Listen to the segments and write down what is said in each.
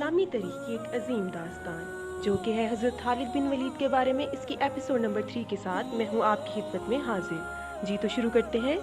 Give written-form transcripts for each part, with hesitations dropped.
اسلامی تاریخ کی ایک عظیم داستان جو کہ ہے حضرت خالد بن ولید کے بارے میں اس کی ایپیسوڈ نمبر 3 کے ساتھ میں ہوں آپ کی خدمت میں حاضر۔ جی تو شروع کرتے ہیں۔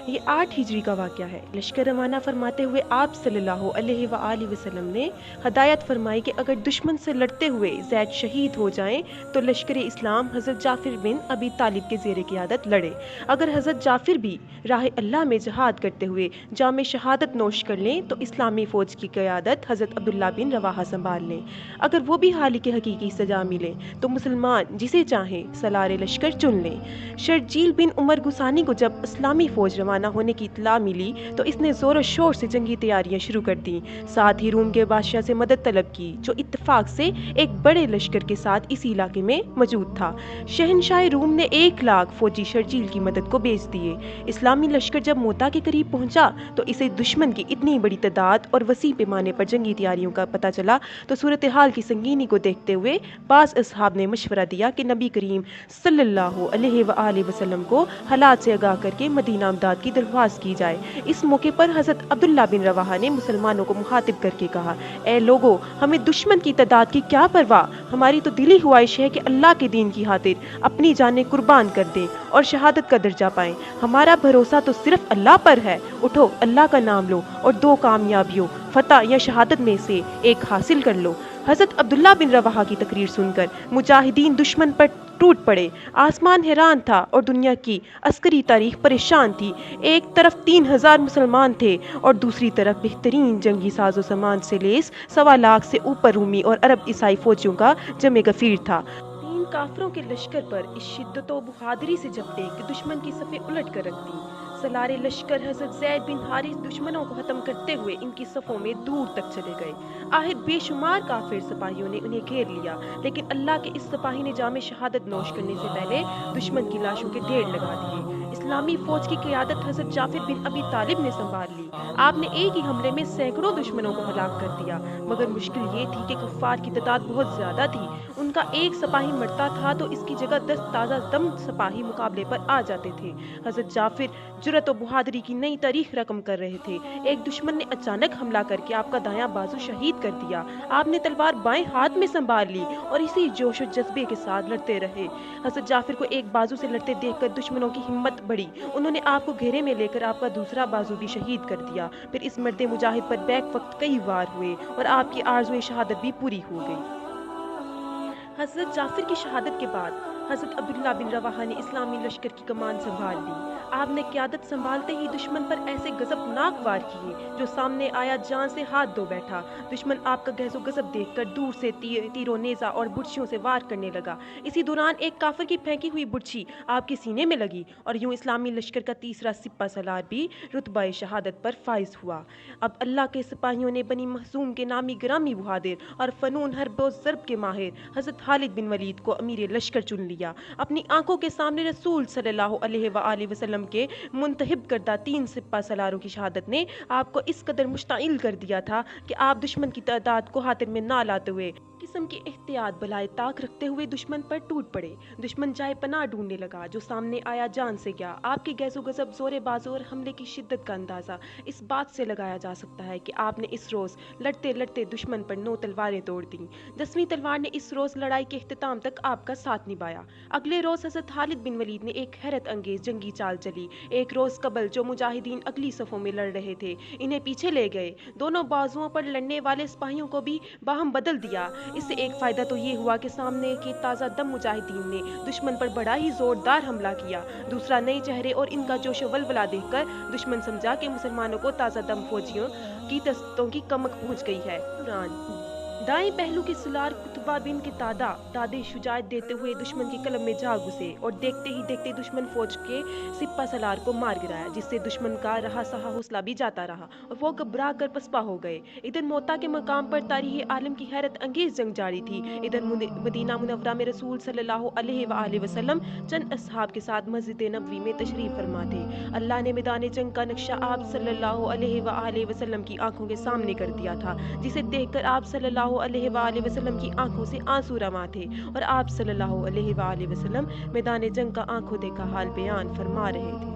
یہ 8 ہجری کا واقعہ ہے۔ لشکر روانہ فرماتے ہوئے آپ صلی اللہ علیہ وآلہ وسلم نے ہدایت فرمائی کہ اگر دشمن سے لڑتے ہوئے زید شہید ہو جائیں تو لشکر اسلام حضرت جعفر بن ابی طالب کے زیر قیادت لڑے۔ اگر حضرت جعفر بھی راہ اللہ میں جہاد کرتے ہوئے جام شہادت نوش کر لیں تو اسلامی فوج کی قیادت حضرت عبداللہ بن رواحہ سنبھال لیں۔ اگر وہ بھی حالق حقیقی سزا ملے تو مسلمان جسے چاہیں سالار لشکر چن لیں۔ شرجیل بن عمر غسانی کو جب اسلامی فوج روانہ ہونے کی اطلاع ملی تو اس نے زور و شور سے جنگی تیاریاں شروع کر دیں۔ ساتھ ہی روم کے بادشاہ سے مدد طلب کی جو اتفاق سے ایک بڑے لشکر کے ساتھ اسی علاقے میں موجود تھا۔ شہنشاہ روم نے 1,00,000 فوجی شرجیل کی مدد کو بھیج دیے۔ اسلامی لشکر جب موتا کے قریب پہنچا تو اسے دشمن کی اتنی بڑی تعداد اور وسیع پیمانے پر جنگی تیاریوں کا پتہ چلا تو صورتحال کی سنگینی کو دیکھتے ہوئے بعض اصحاب نے مشورہ دیا کہ نبی کریم صلی اللہ علیہ وآلہ وسلم کو حالات سے آگاہ کر کے مدینہ امداد کی درخواست کی جائے۔ اس موقع پر حضرت عبداللہ بن رواحہ نے مسلمانوں کو مخاطب کر کے کہا، اے لوگو، ہمیں دشمن کی تعداد کی کیا پرواہ، ہماری تو دلی خواہش ہے کہ اللہ کے دین کی خاطر اپنی جانیں قربان کر دیں اور شہادت کا درجہ پائیں۔ ہمارا بھروسہ تو صرف اللہ پر ہے۔ اٹھو، اللہ کا نام لو اور 2 کامیابیوں، فتح یا شہادت میں سے ایک حاصل کر لو۔ حضرت عبداللہ بن رواحہ کی تقریر سن کر مجاہدین دشمن پر ٹوٹ پڑے۔ آسمان حیران تھا اور دنیا کی عسکری تاریخ پریشان تھی۔ ایک طرف 3,000 مسلمان تھے اور دوسری طرف بہترین جنگی ساز و سامان سے لیس 1,00,000 سے اوپر رومی اور عرب عیسائی فوجیوں کا جمع غفیر تھا۔ تین کافروں کے لشکر پر اس شدت و بہادری سے جھپٹے کہ دشمن کی صفیں الٹ کر رکھ دیں۔ سالار لشکر حضرت زید بن حارث دشمنوں کو ختم کرتے ہوئے ان کی صفوں میں دور تک چلے گئے۔ آخر بے شمار کافر سپاہیوں نے انہیں گھیر لیا، لیکن اللہ کے اس سپاہی نے جام شہادت نوش کرنے سے پہلے دشمن کی لاشوں کے ڈھیر لگا دیے۔ اسلامی فوج کی قیادت حضرت جعفر بن ابی طالب نے سنبھال لی۔ آپ نے ایک ہی حملے میں سینکڑوں دشمنوں کو ہلاک کر دیا، مگر مشکل یہ تھی کہ کفار کی تعداد بہت زیادہ تھی۔ ان کا ایک سپاہی مرتا تھا تو اس کی جگہ 10 تازہ دم سپاہی مقابلے پر آ جاتے تھے۔ حضرت جعفر جرأت و بہادری کی نئی تاریخ رقم کر رہے تھے۔ ایک دشمن نے اچانک حملہ کر کے آپ کا دایاں بازو شہید کر دیا۔ آپ نے تلوار بائیں ہاتھ میں سنبھال لی اور اسی جوش و جذبے کے ساتھ لڑتے رہے۔ حضرت جعفر کو ایک بازو سے لڑتے دیکھ کر دشمنوں کی ہمت بڑھی۔ انہوں نے آپ کو گھیرے میں لے کر آپ کا دوسرا بازو بھی شہید کر دیا۔ پھر اس مرد مجاہد پر بیک وقت کئی وار ہوئے اور آپ کی آرزوئے شہادت بھی پوری ہو گئی۔ حضرت جعفر کی شہادت کے بعد حضرت عبداللہ بن رواحہ نے اسلامی لشکر کی کمان سنبھال لی۔ آپ نے قیادت سنبھالتے ہی دشمن پر ایسے غضبناک وار کیے جو سامنے آیا جان سے ہاتھ دھو بیٹھا۔ دشمن آپ کا گہز و غضب دیکھ کر دور سے تیر و نیزہ اور برچھیوں سے وار کرنے لگا۔ اسی دوران ایک کافر کی پھینکی ہوئی برچھی آپ کے سینے میں لگی اور یوں اسلامی لشکر کا تیسرا سپہ سالار بھی رتبہ شہادت پر فائز ہوا۔ اب اللہ کے سپاہیوں نے بنی مخزوم کے نامی گرامی بہادر اور فنون حرب و ضرب کے ماہر حضرت خالد بن ولید کو امیر لشکر چن لیا۔ اپنی آنکھوں کے سامنے رسول صلی اللہ علیہ وآلہ وسلم کے منتخب کردہ 3 سپہ سالاروں کی شہادت نے آپ کو اس قدر مشتعل کر دیا تھا کہ آپ دشمن کی تعداد کو خاطر میں نہ لاتے ہوئے قسم کی احتیاط بلائے طاق رکھتے ہوئے دشمن پر ٹوٹ پڑے۔ دشمن جائے پناہ ڈھونڈنے لگا، جو سامنے آیا جان سے گیا۔ آپ کے گیس و غضب، زور بازو اور حملے کی شدت کا اندازہ اس بات سے لگایا جا سکتا ہے کہ آپ نے اس روز لڑتے لڑتے دشمن پر 9 تلواریں توڑ دیں۔ 10ویں تلوار نے اس روز لڑائی کے اختتام تک آپ کا ساتھ نبھایا۔ اگلے روز حضرت خالد بن ولید نے ایک حیرت انگیز جنگی چال چلی۔ ایک روز قبل جو مجاہدین اگلی صفوں میں لڑ رہے تھے انہیں پیچھے لے گئے۔ دونوں بازوؤں پر لڑنے والے سپاہیوں کو بھی باہم بدل دیا۔ اس سے ایک فائدہ تو یہ ہوا کہ سامنے کے تازہ دم مجاہدین نے دشمن پر بڑا ہی زوردار حملہ کیا۔ دوسرا، نئے چہرے اور ان کا جوش و ولولہ دیکھ کر دشمن سمجھا کہ مسلمانوں کو تازہ دم فوجیوں کی دستوں کی کمک پہنچ گئی ہے۔ دائیں پہلو کے سالار قتبہ بن قتادہ داد شجاعت دیتے ہوئے دشمن کی کلم میں جا گھسے اور دیکھتے ہی دیکھتے دشمن فوج کے سپہ سالار کو مار گرایا، جس سے دشمن کا رہا سہا حوصلہ بھی جاتا رہا اور وہ گھبرا کر پسپا ہو گئے۔ ادھر موتا کے مقام پر تاریخ عالم کی حیرت انگیز جنگ جاری تھی۔ ادھر مدینہ منورہ میں رسول صلی اللہ علیہ وآلہ وسلم چند اصحاب کے ساتھ مسجد نبوی میں تشریف فرما تھے۔ اللہ نے میدان جنگ کا نقشہ آپ صلی اللہ علیہ وآلہ وسلم کی آنکھوں کے سامنے کر دیا تھا، جسے دیکھ کر آپ صلی اللہ علیہ وآلہ وسلم کی آنکھوں سے آنسو رواں تھے اور آپ صلی اللہ علیہ وآلہ وسلم میدان جنگ کا آنکھوں دیکھا حال بیان فرما رہے تھے۔